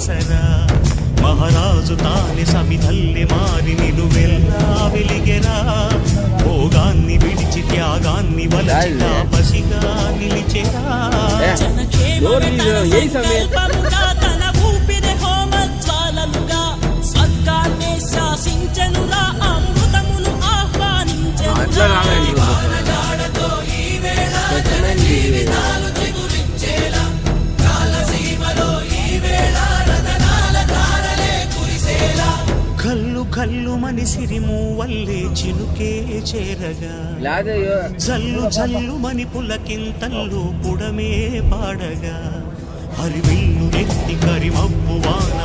ఆసరా మహారాజు తానే సమిధల్లె మారి నిలువెల్లా వెలిగెరా భోగాన్ని విడిచి త్యాగాన్ని వలచి తాపసిగా నిలిచెరా తన ఊపిరి హోమజ్వాలలుగా స్వర్గాన్ని శాసించెనురా అమృతమును ఆహ్వానించెనురా కల్లు కల్లు మని సిరిము వల్లే చినుకే చేరగా జల్లు జల్లు మని పులకింతల్లు పుడమే పాడగా హరివిల్లు ఎత్తి కరిమబ్బు వాన